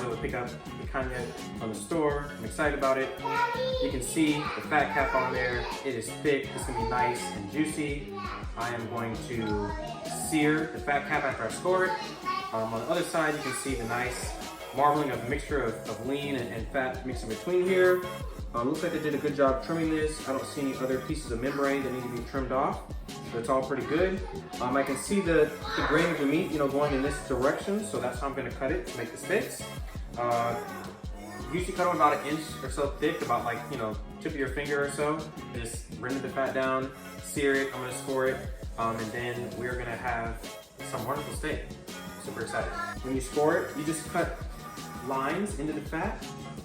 was able to pick up picanha from the store. I'm excited about it. You can see the fat cap on there. It is thick. It's gonna be nice and juicy. I am going to sear the fat cap after I score it. On the other side, you can see the nice marbling of a mixture of lean and fat mixed in between here. Looks like they did a good job trimming this. I don't see any other pieces of membrane that need to be trimmed off. So it's all pretty good. I can see the grain of the meat, you know, going in this direction. So that's how I'm gonna cut it to make the sticks. Usually cut them about 1 inch or so thick, about like, you know, tip of your finger or so. Just render the fat down, sear it, I'm gonna score it. And then we're gonna have some wonderful steak. Super excited. When you score it, you just cut lines into the fat.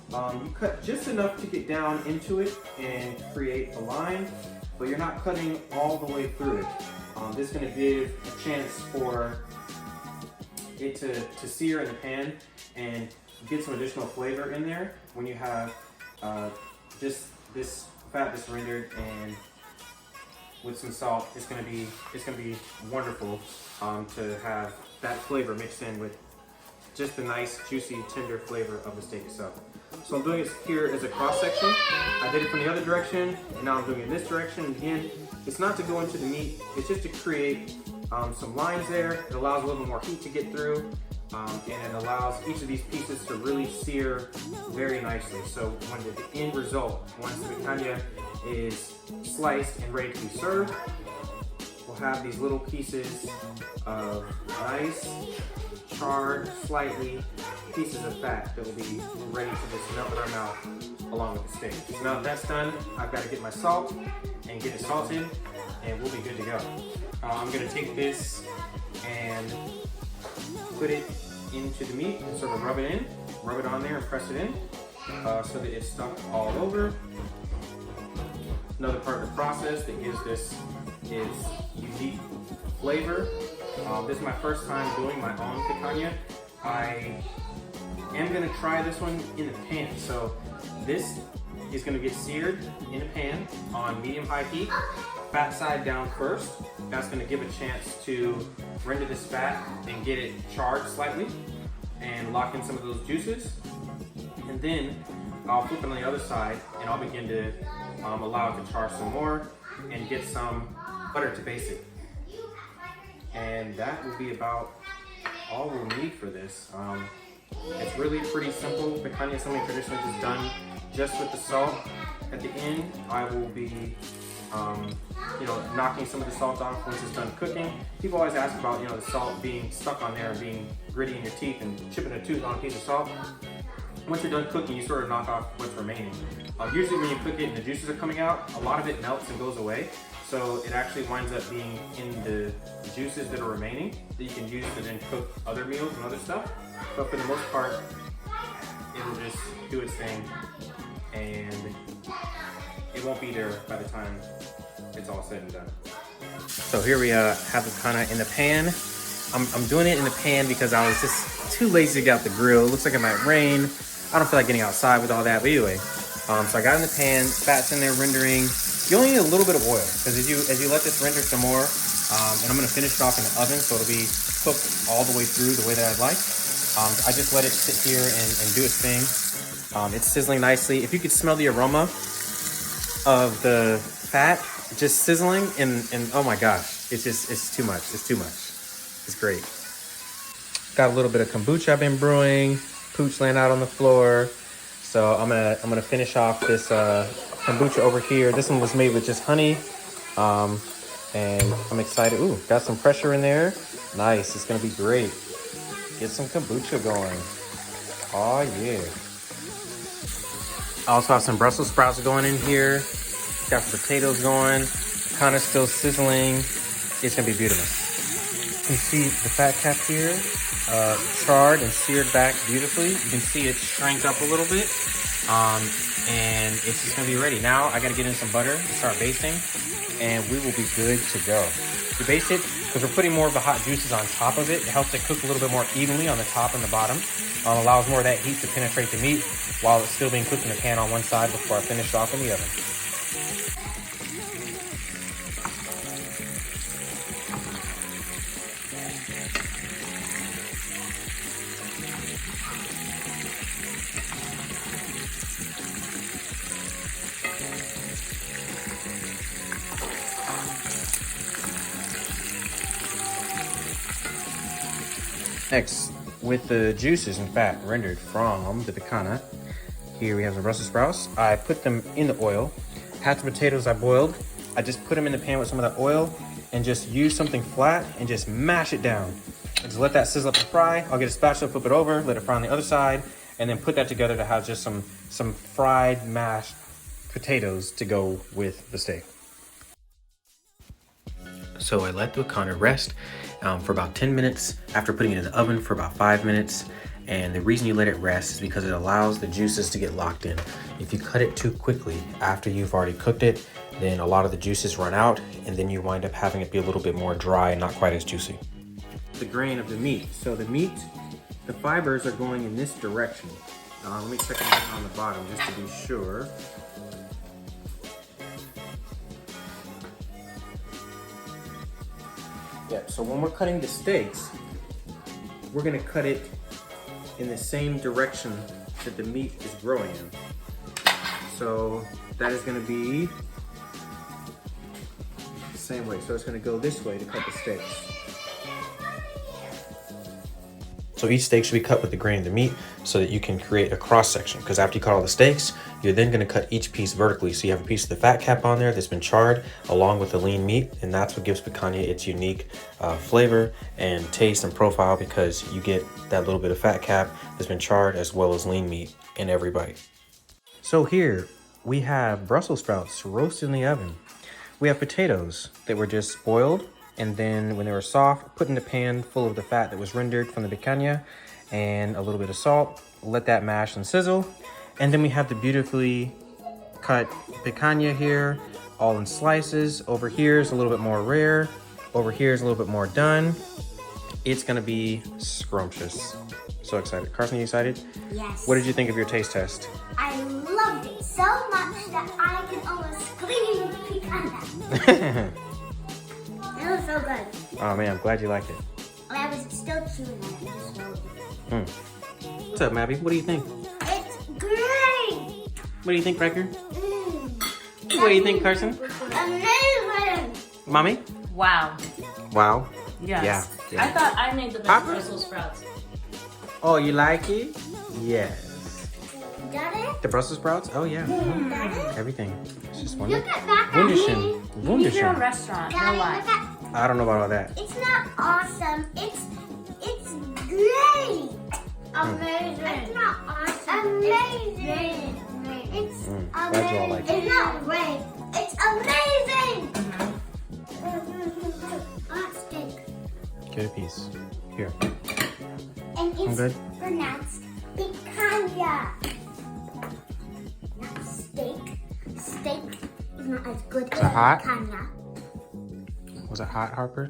You cut just enough to get down into it and create a line, but you're not cutting all the way through it. This is going to give a chance for it to sear in the pan and get some additional flavor in there when you have just this fat that's rendered and with some salt. It's going to be wonderful to have that flavor mixed in with just the nice, juicy, tender flavor of the steak itself. So I'm doing it here as a cross section. I did it from the other direction, and now I'm doing it in this direction. And again, it's not to go into the meat, it's just to create some lines there. It allows a little more heat to get through, and it allows each of these pieces to really sear very nicely. So when the end result, once the picanha is sliced and ready to be served, we'll have these little pieces of nice, charred, slightly pieces of fat that will be ready to just melt in our mouth along with the steak. So now that that's done, I've got to get my salt and get it salted, and we'll be good to go. I'm going to take this and put it into the meat and sort of rub it on there and press it in so that it's stuck all over. Another part of the process that gives this is unique flavor. This is my first time doing my own picanha. I am gonna try this one in the pan. So this is gonna get seared in a pan on medium-high heat, fat side down first. That's gonna give a chance to render this fat and get it charred slightly and lock in some of those juices. And then I'll flip it on the other side and I'll begin to allow it to char some more and get some butter to base it. And that will be about all we'll need for this. It's really pretty simple. Picanha is something traditionally just done just with the salt. At the end, I will be knocking some of the salt off once it's done cooking. People always ask about, the salt being stuck on there and being gritty in your teeth and chipping a tooth on a piece of salt. Once you're done cooking, you sort of knock off what's remaining. Usually when you cook it and the juices are coming out, a lot of it melts and goes away. So it actually winds up being in the juices that are remaining that you can use to then cook other meals and other stuff. But for the most part, it will just do its thing and it won't be there by the time it's all said and done. So here we have the picanha in the pan. I'm doing it in the pan because I was just too lazy to get out the grill. It looks like it might rain. I don't feel like getting outside with all that, but anyway. So I got it in the pan, fat's in there rendering. You only need a little bit of oil because as you let this render some more, and I'm gonna finish it off in the oven so it'll be cooked all the way through the way that I'd like. I just let it sit here and do its thing. It's sizzling nicely. If you could smell the aroma of the fat just sizzling and oh my gosh, it's too much. It's too much. It's great. Got a little bit of kombucha I've been brewing. Pooch laying out on the floor. So I'm gonna finish off this kombucha over here. This one was made with just honey. And I'm excited. Ooh, got some pressure in there. Nice, it's gonna be great. Get some kombucha going. Oh yeah. I also have some Brussels sprouts going in here. Got some potatoes going. Kind of still sizzling. It's gonna be beautiful. You can see the fat cap here, charred and seared back beautifully. You can see it shrank up a little bit. And it's just gonna be ready. Now I gotta get in some butter and start basting, and we will be good to go. To baste it, because we're putting more of the hot juices on top of it, it helps it cook a little bit more evenly on the top and the bottom. Allows more of that heat to penetrate the meat while it's still being cooked in the pan on one side before I finish off in the oven. Next, with the juices and fat rendered from the picanha, here we have the Brussels sprouts. I put them in the oil. Half the potatoes I boiled. I just put them in the pan with some of that oil and just use something flat and just mash it down. Just let that sizzle up and fry. I'll get a spatula, flip it over, let it fry on the other side, and then put that together to have just some fried mashed potatoes to go with the steak. So I let the picanha rest for about 10 minutes after putting it in the oven for about 5 minutes. And the reason you let it rest is because it allows the juices to get locked in. If you cut it too quickly after you've already cooked it, then a lot of the juices run out and then you wind up having it be a little bit more dry and not quite as juicy. The grain of the meat. So the meat, the fibers are going in this direction. Let me check it on the bottom just to be sure. Yeah, so when we're cutting the steaks, we're gonna cut it in the same direction that the meat is growing in. So that is gonna be the same way. So it's gonna go this way to cut the steaks. So each steak should be cut with the grain of the meat so that you can create a cross section. Because after you cut all the steaks, you're then gonna cut each piece vertically. So you have a piece of the fat cap on there that's been charred along with the lean meat. And that's what gives picanha its unique flavor and taste and profile, because you get that little bit of fat cap that's been charred as well as lean meat in every bite. So here we have Brussels sprouts roasted in the oven. We have potatoes that were just boiled, and then when they were soft, put in the pan full of the fat that was rendered from the picanha and a little bit of salt. Let that mash and sizzle. And then we have the beautifully cut picanha here, all in slices. Over here is a little bit more rare. Over here is a little bit more done. It's gonna be scrumptious. So excited. Carson, you excited? Yes. What did you think of your taste test? I loved it so much that I can almost scream picanha. It was so good. Oh man, I'm glad you liked it. I was still chewing on it. Just slowly. What's up, Mabby? What do you think? It's great. What do you think, Wrecker? What do you think, Carson? Amazing. Mommy? Wow. Wow. Yes. Yeah. I thought I made the best Papa? Brussels sprouts. Oh, you like it? Yes. Got it? The Brussels sprouts? Oh yeah. Got it? Everything. It's just Look wonderful. at back at me. Wunderschön. You need your own Wunderschön. restaurant. No Daddy, lie. look at. I don't know about all that. It's not awesome. It's great. Amazing. It's not awesome. Amazing. It's Glad you all like it. It's not great. It's amazing. Steak. Get a piece. Here. And I'm it's good. pronounced picanha. Not steak. Steak is not as good as it hot? picanha. Was it hot, Harper?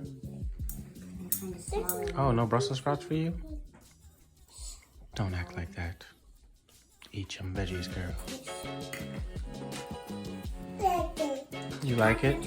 Oh, no Brussels sprouts for you? Don't act like that. Eat your veggies, girl. You like it?